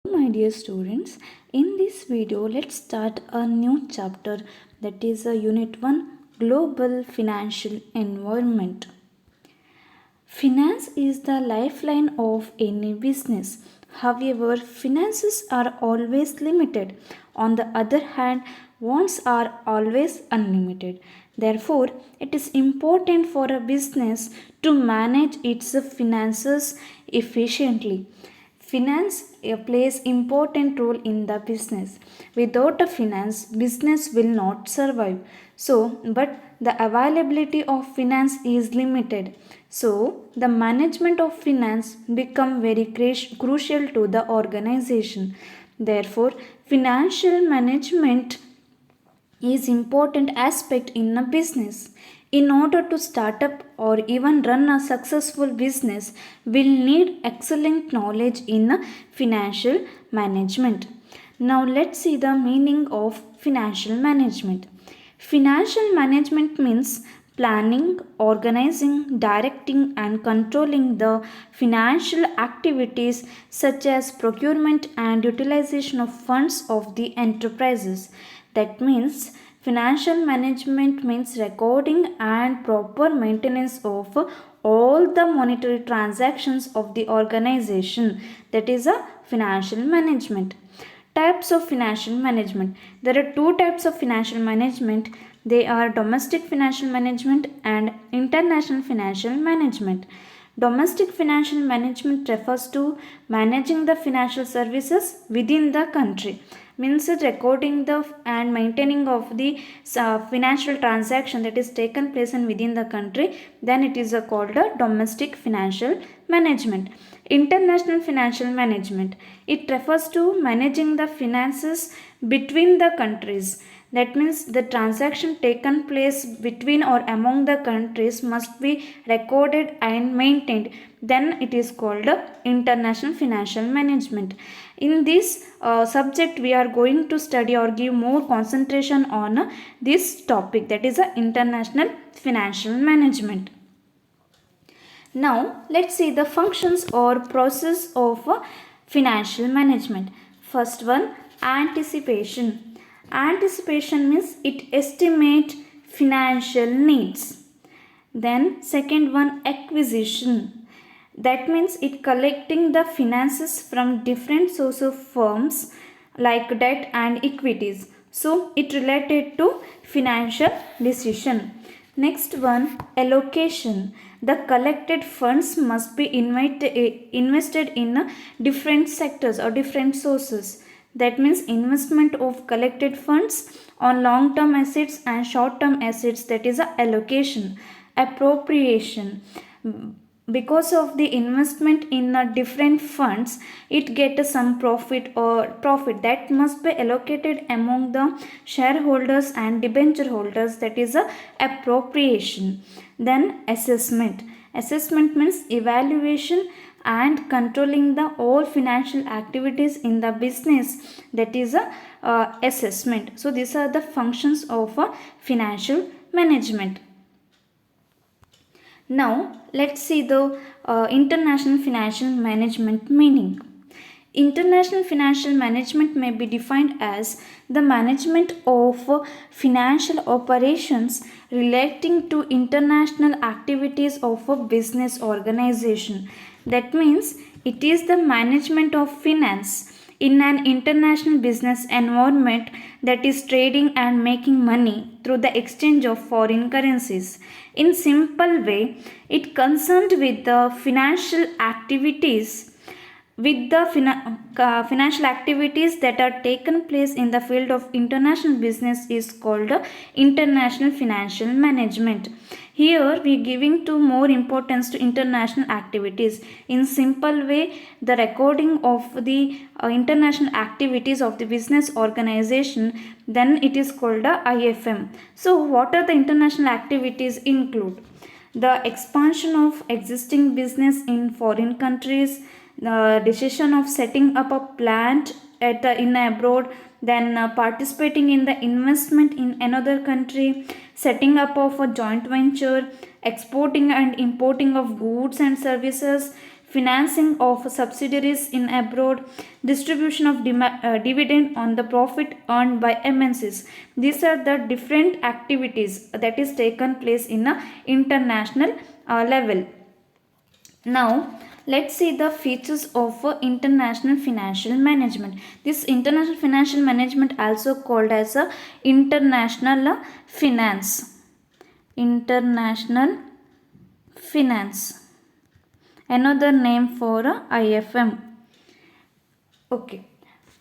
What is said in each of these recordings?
My dear students, in this video, let's start a new chapter, that is a Unit 1 Global Financial Environment. Finance is the lifeline of any business. However, finances are always limited. On the other hand, wants are always unlimited. Therefore, it is important for a business to manage its finances efficiently. Finance plays important role in the business. Without a finance, business will not survive. But the availability of finance is limited. So, the management of finance become very crucial to the organization. Therefore, financial management is important aspect in a business. In order to start up or even run a successful business, we'll need excellent knowledge in financial management. Now let's see the meaning of financial management. Financial management means planning, organizing, directing, and controlling the financial activities such as procurement and utilization of funds of the enterprises. That means financial management means recording and proper maintenance of all the monetary transactions of the organization. That is a financial management. Types of financial management. There are two types of financial management. They are domestic financial management and international financial management. Domestic financial management refers to managing the financial services within the country, means recording the and maintaining of the financial transaction that is taken place in within the country. Then it is called a domestic financial management. International financial management, it refers to managing the finances between the countries. That means the transaction taken place between or among the countries must be recorded and maintained. Then it is called international financial management. In this subject, we are going to study or give more concentration on this topic, that is international financial management. Now, let's see the functions or process of financial management. First one, anticipation. Anticipation means it estimates financial needs. Then second one, acquisition. That means it collecting the finances from different source of firms like debt and equities. So it related to financial decision. Next one, allocation. The collected funds must be invested in different sectors or different sources. That means investment of collected funds on long term assets and short term assets, that is a allocation. Appropriation, because of the investment in different funds, it get some profit or profit that must be allocated among the shareholders and debenture holders, that is a appropriation. Then assessment. Assessment means evaluation and controlling the all financial activities in the business, that is a assessment. So these are the functions of financial management. Now, let's see the international financial management meaning. International financial management may be defined as the management of financial operations relating to international activities of a business organization. That means it is the management of finance in an international business environment that is trading and making money through the exchange of foreign currencies. In simple way, it concerned with the financial activities financial activities that are taken place in the field of international business is called international financial management. Here we are giving to more importance to international activities. In simple way, the recording of the international activities of the business organization, then it is called a IFM. So what are the international activities include? The expansion of existing business in foreign countries, the decision of setting up a plant in abroad, then participating in the investment in another country, setting up of a joint venture, exporting and importing of goods and services, financing of subsidiaries in abroad, distribution of dividend on the profit earned by MNCs. These are the different activities that is taken place in a international level. Now, let's see the features of international financial management. This international financial management also called as international finance. International finance. Another name for IFM. Okay.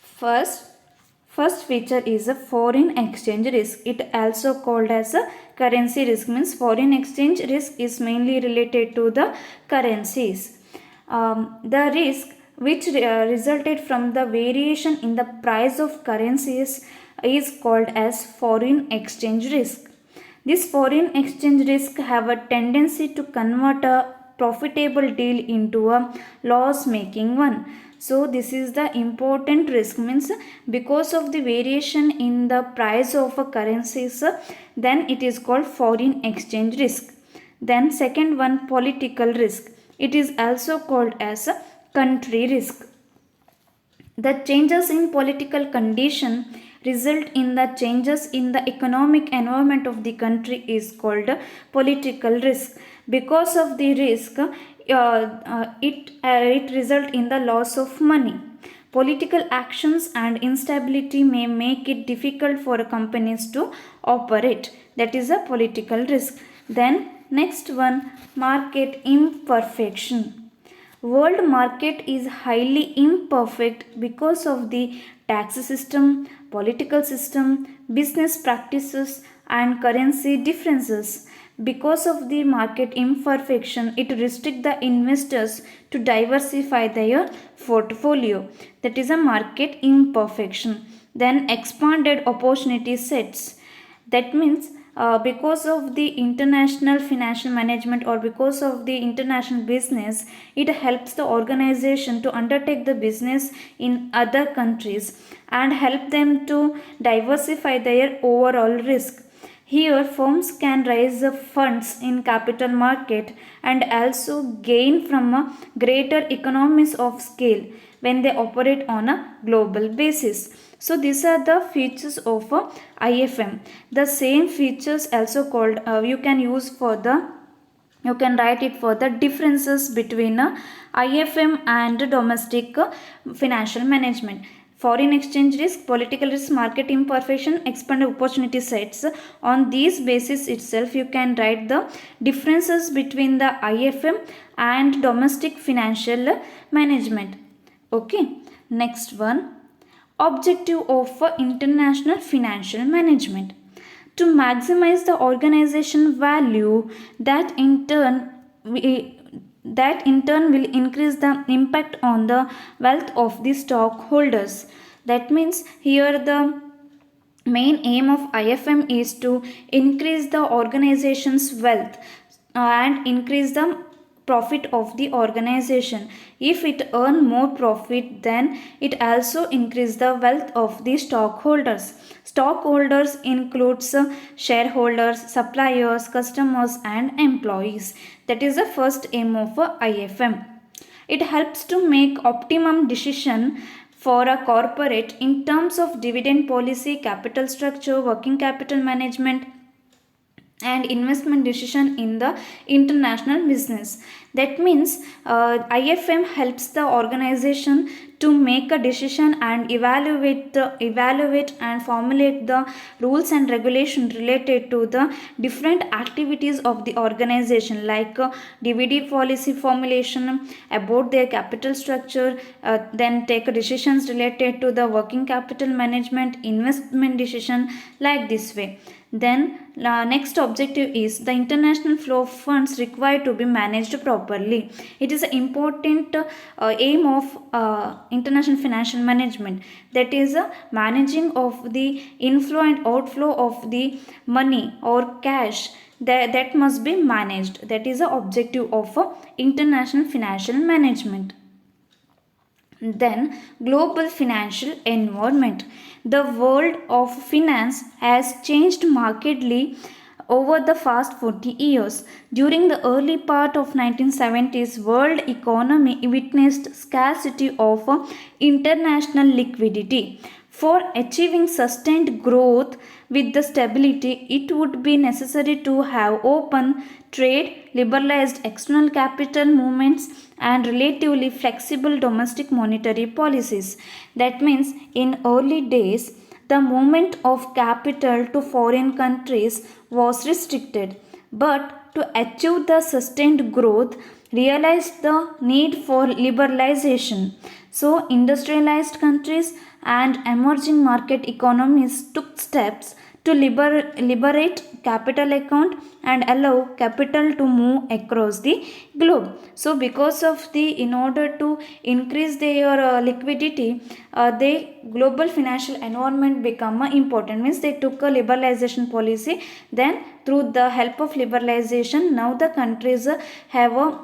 First feature is a foreign exchange risk. It also called as a currency risk. Means foreign exchange risk is mainly related to the currencies. The risk which resulted from the variation in the price of currencies is called as foreign exchange risk. This foreign exchange risk have a tendency to convert a profitable deal into a loss making one. So this is the important risk, means because of the variation in the price of a currencies, then it is called foreign exchange risk. Then second one, political risk. It is also called as a country risk. The changes in political condition result in the changes in the economic environment of the country is called political risk. Because of the risk, it result in the loss of money. Political actions and instability may make it difficult for companies to operate. That is a political risk. Then next one, market imperfection. World market is highly imperfect because of the tax system, political system, business practices and currency differences. Because of the market imperfection, it restricts the investors to diversify their portfolio. That is a market imperfection. Then expanded opportunity sets. That means because of the international financial management or because of the international business, it helps the organization to undertake the business in other countries and help them to diversify their overall risk. Here, firms can raise the funds in capital market and also gain from a greater economies of scale when they operate on a global basis. So these are the features of IFM. The same features also called you can write it for the differences between IFM and domestic financial management. Foreign exchange risk, political risk, market imperfection, expanded opportunity sets. On these basis itself, you can write the differences between the IFM and domestic financial management. Okay, next one, objective of international financial management. To maximize the organization value, that in turn will increase the impact on the wealth of the stockholders. That means here the main aim of IFM is to increase the organization's wealth and increase the profit of the organization. If it earn more profit, then it also increase the wealth of the stockholders. Stockholders includes shareholders, suppliers, customers and employees. That is the first aim of IFM. It helps to make optimum decision for a corporate in terms of dividend policy, capital structure, working capital management and investment decision in the international business. That means IFM helps the organization to make a decision and evaluate and formulate the rules and regulation related to the different activities of the organization, like DVD policy formulation about their capital structure, then take decisions related to the working capital management, investment decision, like this way. Then next objective is the international flow of funds required to be managed properly. It is an important aim of international financial management, that is managing of the inflow and outflow of the money or cash that must be managed. That is the objective of international financial management. Then, global financial environment. The world of finance has changed markedly over the past 40 years. During the early part of 1970s, world economy witnessed scarcity of international liquidity. For achieving sustained growth with the stability, it would be necessary to have open trade, liberalized external capital movements, and relatively flexible domestic monetary policies. That means, in early days, the movement of capital to foreign countries was restricted, but to achieve the sustained growth, realized the need for liberalization. So, industrialized countries and emerging market economies took steps to liberate capital account and allow capital to move across the globe. So because of the in order to increase their liquidity, the global financial environment become important, means they took a liberalization policy. Then through the help of liberalization, now the countries have a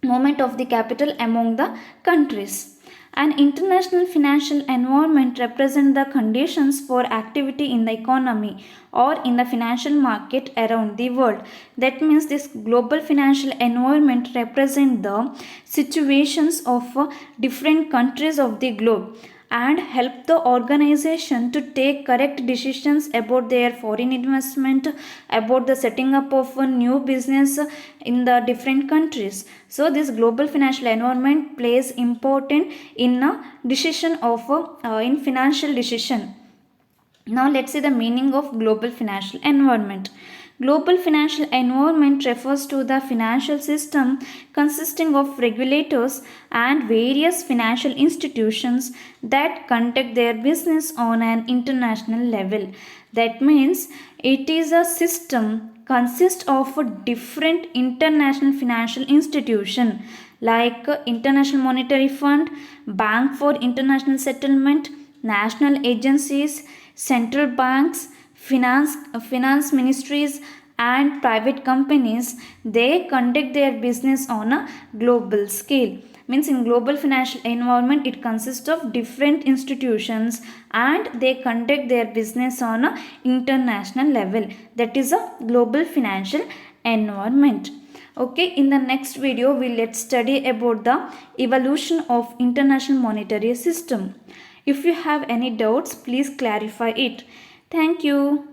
movement of the capital among the countries. An international financial environment represents the conditions for activity in the economy or in the financial market around the world. That means this global financial environment represents the situations of different countries of the globe and help the organization to take correct decisions about their foreign investment, about the setting up of a new business in the different countries. So this global financial environment plays important in a decision of in financial decision. Now let's see the meaning of global financial environment. Global financial environment refers to the financial system consisting of regulators and various financial institutions that conduct their business on an international level. That means it is a system consists of a different international financial institution like International Monetary Fund, Bank for International Settlement, national agencies, central banks, finance ministries, and private companies. They conduct their business on a global scale. Means in global financial environment, it consists of different institutions and they conduct their business on a international level. That is a global financial environment. Okay, in the next video let's study about the evolution of international monetary system. If you have any doubts, please clarify it. Thank you.